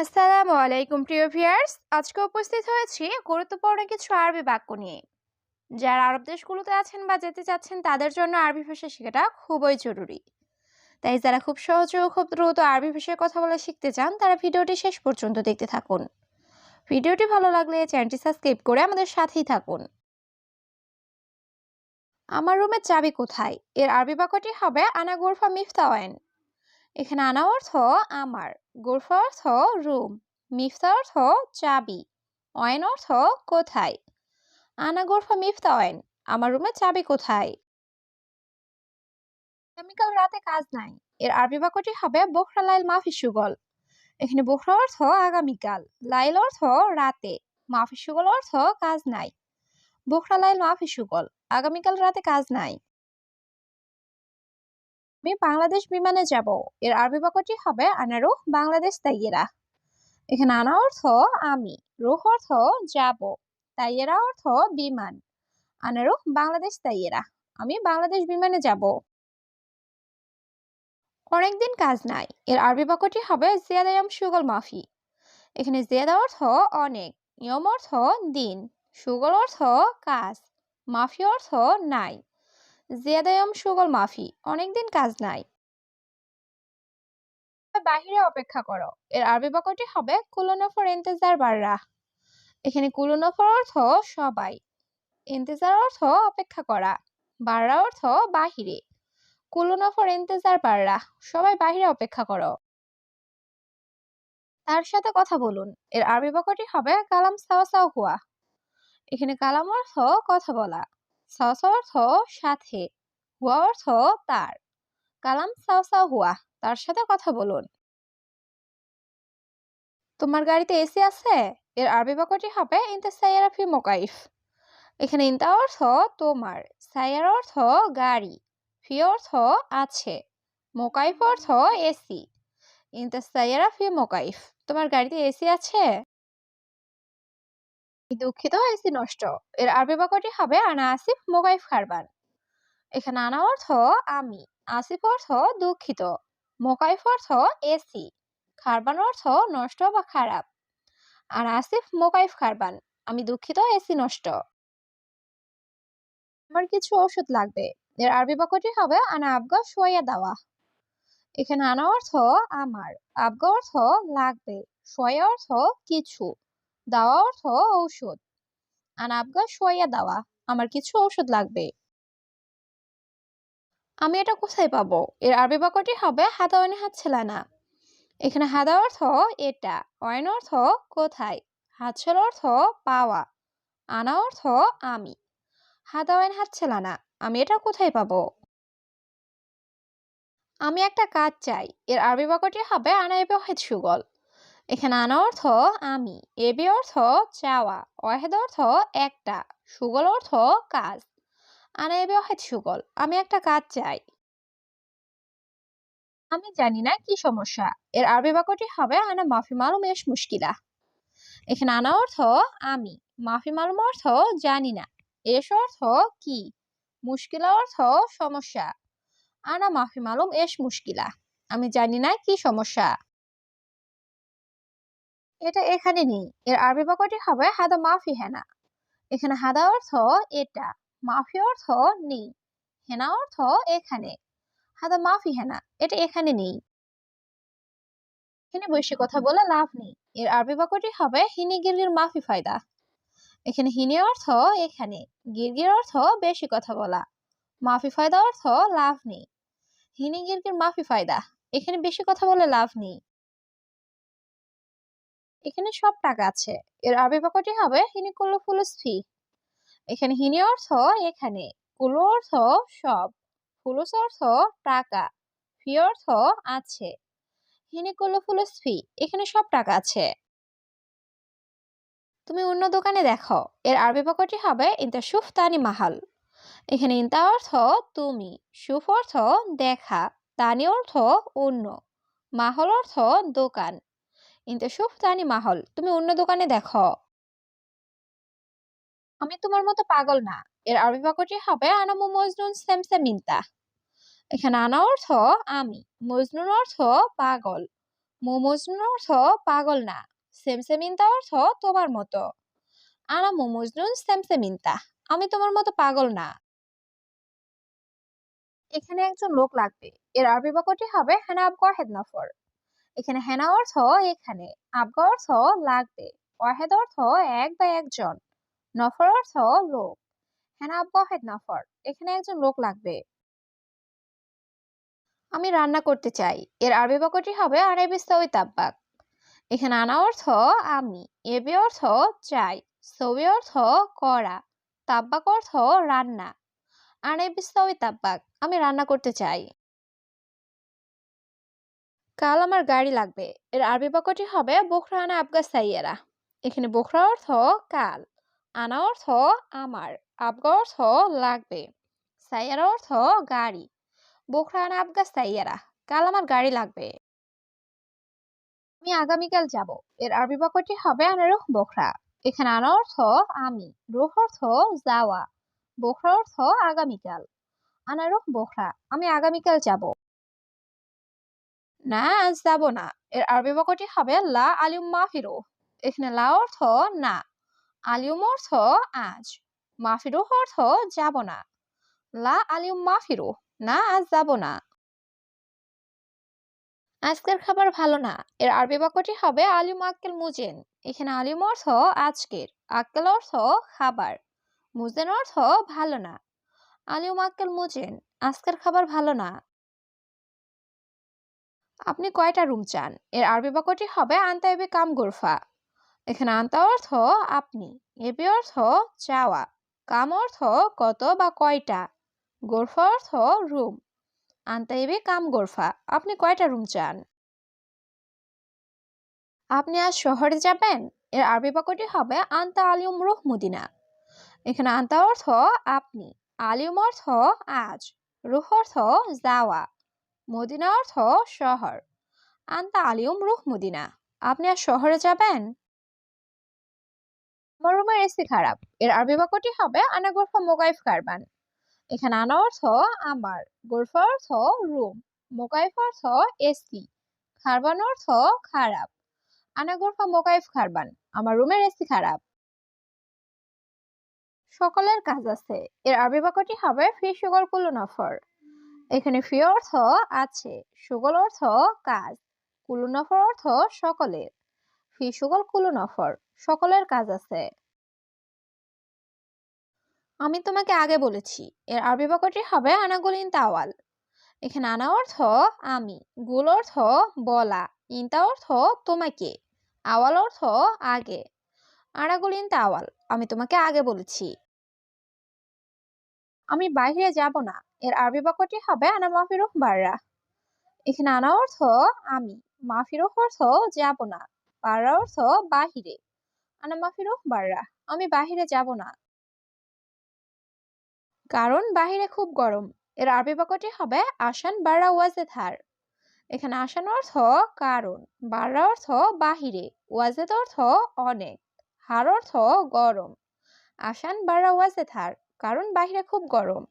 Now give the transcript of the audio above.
আসসালামু আলাইকুম প্রিয় ভিউয়ার্স, আজকে উপস্থিত হয়েছি গুরুত্বপূর্ণ কিছু আরবি বাক্য নিয়ে। যারা আরব দেশগুলোতে আছেন বা যেতে চাচ্ছেন তাদের জন্য আরবি ভাষা শেখাটা খুবই জরুরি। তাই যারা খুব সহজে ও খুব দ্রুত আরবি ভাষায় কথা বলা শিখতে চান তারা ভিডিওটি শেষ পর্যন্ত দেখতে থাকুন। ভিডিওটি ভালো লাগলে চ্যানেলটি সাবস্ক্রাইব করে আমাদের সাথেই থাকুন। আমার রুমের চাবি কোথায়? এর আরবি বাক্যটি হবে আনা গোরফা মিফতাওয়াইন। এখানে আনা অর্থ আমার, গোরফা অর্থ রুম, মিফতা অর্থ চাবি, অয়েন অর্থ কোথায়। আনা গোরফা মিফতা অয়েন, আমার রুমে চাবি কোথায়? আগামীকাল রাতে কাজ নাই। এর আরবি বাক্যটি হবে বোখরা লাইল মাফি সুগল। এখানে বোখরা অর্থ আগামীকাল, লাইল অর্থ রাতে, মাফি সুগল অর্থ কাজ নাই। বোখরা লাইল মাফি সুগল, আগামীকাল রাতে কাজ নাই। আমি বাংলাদেশ বিমানে যাব। এর আরবি বাক্যটি হবে আনারু বাংলাদেশ তাইয়েরা। এখানে আনা অর্থ আমি, রুহ অর্থ যাব, তাইয়েরা অর্থ বিমান। আনারু বাংলাদেশ তাইয়েরা, আমি বাংলাদেশ বিমানে যাব। অনেকদিন কাজ নাই। এর আরবি বাক্যটি হবে জিয়াদায়াম সুগল মাফি। এখানে জিয়াদা অর্থ অনেক, ইয়ম অর্থ দিন, সুগল অর্থ কাজ, মাফি অর্থ নাই। জিয়াদায়াম সুগল মাফি, অনেকদিন কাজ নাই। বাহিরে অপেক্ষা করো। এর আরবি বাক্যটি হবে কুলুনফর ইন্তেজার বাররা। এখানে কুলুনফর অর্থ সবাই, ইন্তেজার অর্থ অপেক্ষা করা, বাররা অর্থ বাহিরে। কুলুনফর ইন্তেজার বাররা, সবাই বাহিরে অপেক্ষা করো। তার সাথে কথা বলুন। এর আরবি বাক্যটি হবে কালাম সাওয়া সাওয়া হুয়া। এখানে কালাম অর্থ কথা বলা, সাওয়া সাওয়া অর্থ সাথে, হুয়া অর্থ তার। কালাম সাওয়া সাওয়া হুয়া, তার সাথে কথা বলুন। তোমার গাড়িতে এসি আছে? এর আরবি বাক্যটি হবে ইনতা সাইয়ারা ফি মোকাইফ। এখানে ইনতা অর্থ তোমার, সাইয়ারা অর্থ গাড়ি, ফি অর্থ আছে, মোকাইফ অর্থ এসি। ইনতা সাইয়ারা ফি মোকাইফ, তোমার গাড়িতে এসি আছে? দুঃখিত, এসি নষ্ট। এর আরবি বাক্যটি হবে আনা আসিফ মোকাইফ খারবান। এখানে আনা অর্থ আমি, আসিফ অর্থ দুঃখিত, মোকাইফ অর্থ এসি, খারবান অর্থ নষ্ট বা খারাপ। আর আসিফ মোকাইফ খারবান, আমি দুঃখিত এসি নষ্ট। আমার কিছু ওষুধ লাগবে। এর আরবি বাক্যটি হবে আনা আবগা সোয়া দাওয়া। এখানে আনা অর্থ আমার, আবগা অর্থ লাগবে, সোয়া অর্থ কিছু, দাওয়া অর্থ ঔষধ। আনা আবগা সোয়া দাওয়া, আমার কিছু ঔষধ লাগবে। আমি এটা কোথায় পাবো? এর আরবি বাক্যটি হবে হাদা ওয়াইন হাতছেলানা। এখানে হাদা অর্থ এটা, ওয়াইন অর্থ কোথায়, হাতছেল অর্থ পাওয়া, আনা অর্থ আমি। হাদা ওয়াইন হাতছেলানা, আমি এটা কোথায় পাবো? আমি একটা কাজ চাই। এর আরবি বাক্যটি হবে আনা এবে ওয়াহেদ সুগল। এখানে আনা অর্থ আমি, এবে অর্থ চাওয়া, ওয়াহেদ অর্থ একটা, সুগল অর্থ কাজ। আনা এবে ওয়াহেদ সুগল, আমি একটা কাজ চাই। আমি জানি না কি সমস্যা। এর আরবি বাক্যটি হবে আনা মাফি মালুম এশ মুশকিলা। এখানে আনা অর্থ আমি, মাফি মালুম অর্থ জানি না, এস অর্থ কি, মুশকিলা অর্থ সমস্যা। আনা মাফি মালুম এশ মুশকিলা, আমি জানি না কি সমস্যা। এটা এখানে নেই। এর আরবি বাক্যটি হবে হাদা মাফি হেনা। এখানে হাদা অর্থ এটা, মাফি অর্থ নেই, হেনা অর্থ এখানে। হাদা মাফি হেনা, এটা এখানে নেই। এখানে বেশি কথা বলে লাভ নেই। এর আরবি বাক্যটি হবে হিনি গিরগির মাফি ফায়দা। এখানে হিনি অর্থ এখানে, গিরগির অর্থ বেশি কথা বলা, মাফি ফায়দা অর্থ লাভ নেই। হিনি গিরগির মাফি ফায়দা, এখানে বেশি কথা বলে লাভ নেই। এখানে সব টাকা আছে। এর আরবি বাক্যটি হবে হিনি কুল্লু ফুলুস ফি। এখানে হিনি অর্থ এখানে, কুল্লু অর্থ সব, ফুলুস অর্থ টাকা, ফি অর্থ আছে। হিনি কুল্লু ফুলুস ফি, এখানে সব টাকা আছে। তুমি অন্য দোকানে দেখো। এর আরবি বাক্যটি হবে ইনতা শুফ তানি মাহাল। এখানে ইনতা অর্থ তুমি, শুফ অর্থ দেখা, তানি অর্থ অন্য, মাহল অর্থ দোকান। ইনতা শুফ তানি মাহল, তুমি অন্য দোকানে দেখো। আমি তোমার মতো পাগল না। এর আরবি বাক্যটি হবে আনামু মজনুন সেমসেম ইনতা। এখানে আনা অর্থ আমি, মজনুন অর্থ পাগল, মোমোজনুন অর্থ পাগল না। সেমসেমিনতা অর্থ তোমার মতো। আনা মোমোজনুন সেমসেমিনতা, আমি তোমার মতো পাগল না। এখানে একজন লোক লাগবে। এর আরবি বাক্যটি হবে হেনা আবগা ওয়াহেদ নফর। এখানে হেনা অর্থ এখানে, আবগা অর্থ লাগবে, ওয়াহেদ অর্থ এক বা একজন, নফর অর্থ লোক। হেনা আবগা ওয়াহেদ নফর, এখানে একজন লোক লাগবে। আমি রান্না করতে চাই। এর আরবি বাক্যটি হবে আনা বিস্তাওই তাব্বাক। এখানে আনা অর্থ আমি, এবি অর্থ চাই, সবি অর্থ করা, তাব্বাক অর্থ রান্না। আনা বিস্তাওই তাব্বাক, আমি রান্না করতে চাই। কাল আমার গাড়ি লাগবে। এর আরবি বাক্যটি হবে বোখরা আনা আবগা সাইয়ারা। এখানে বোখরা অর্থ কাল, আনা অর্থ আমার, আবগা অর্থ লাগবে, সাইয়ারা অর্থ গাড়ি। বোখরা আনা আবগা সাইয়ারা, কাল আমার গাড়ি লাগবে। আমি আগামীকাল যাব। এর আরবি বাক্যটি হবে আনা রুহ বোখরা। এখানে আনা অর্থ আমি, রুহ অর্থ যাওয়া, বোখরা অর্থ আগামীকাল। আনা রুহ বোখরা, আমি আগামীকাল যাব। না, আজ যাব না। এর আরবি বাক্যটি হবে লা আলিউম মাফিরু। এখানে লা অর্থ না, আলিউম অর্থ আজ, মাফিরু অর্থ যাব না। লা আলিউম মাফিরু, না আজ যাব না। আজকের খাবার ভালো না। এর আরবি বাক্যটি হবে আলিউম আক্কেল মুজেন। এখানে আলিউম অর্থ আজকের, আক্কেল অর্থ খাবার, মুজেন অর্থ ভালো না। আলিউম আক্কেল মুজেন, আজকের খাবার ভালো না। আপনি কয়টা রুম চান? এর আরবি বাক্যটি হবে আনতা এবি কাম গোরফা। এখানে আনতা অর্থ আপনি, এবি অর্থ চাওয়া, কাম অর্থ কত বা কয়টা, গোরফা অর্থ রুম। আনতা এবি কাম গোরফা, আপনি কয়টা রুম চান? আপনি আজ শহরে যাবেন? এর আরবি বাক্যটি হবে আনতা আলিউম রুহ মুদিনা। এখানে আনতা অর্থ আপনি, আলিউম অর্থ আজ, রুহ অর্থ যাওয়া, মদিনা অর্থ শহর। আনতা আলিউম রুহ মুদিনা, আপনি আজ শহরে যাবেন? আমার রুমের এসি খারাপ। এর আরবি বাক্যটি হবে আনা গোরফা মোকাইফ কারবান। এখানে আনা অর্থ আমার, গোরফা অর্থ রুম, মোকাইফ অর্থ এসি, খারবান অর্থ খারাপ। আনা গোরফা মোকাইফ খারবান, আমার রুমের এসি খারাপ। সকলের কাজ আছে। এর আরবি বাক্যটি হবে ফি সুগল কুল্লু নফর। এখানে ফি অর্থ আছে, সুগল অর্থ কাজ, কুল্লু নফর অর্থ সকলের। ফি সুগল কুল্লু নফর, সকলের কাজ আছে। আমি তোমাকে আগে বলেছি। এর আরবি বাক্যটি হবে আনা গুল ইনতা আওয়াল। এখানে আনা অর্থ আমি, গুল অর্থ বলা, ইনতা অর্থ তোমাকে, আওয়াল অর্থ আগে। আনা গুল ইনতা আওয়াল, আমি তোমাকে আগে বলেছি। আমি বাইরে যাব না। এর আরবি বাক্যটি হবে আনা মাফিরুহ বাররা। এখানে আনা অর্থ আমি, মাফিরুহ অর্থ যাব না, বাররা অর্থ বাহিরে। আনা মাফিরুহ বাররা, আমি বাহিরে যাব না। কারণ বাহিরে খুব গরম। এর আরবি বাক্যটি হবে আসান বাররা ওয়াজেদ হার। এখানে আসান অর্থ কারণ, বাররা অর্থ বাহিরে, ওয়াজেদ অর্থ অনেক, হার অর্থ গরম। আসান বাররা ওয়াজেদ হার, কারণ বাহিরে খুব গরম।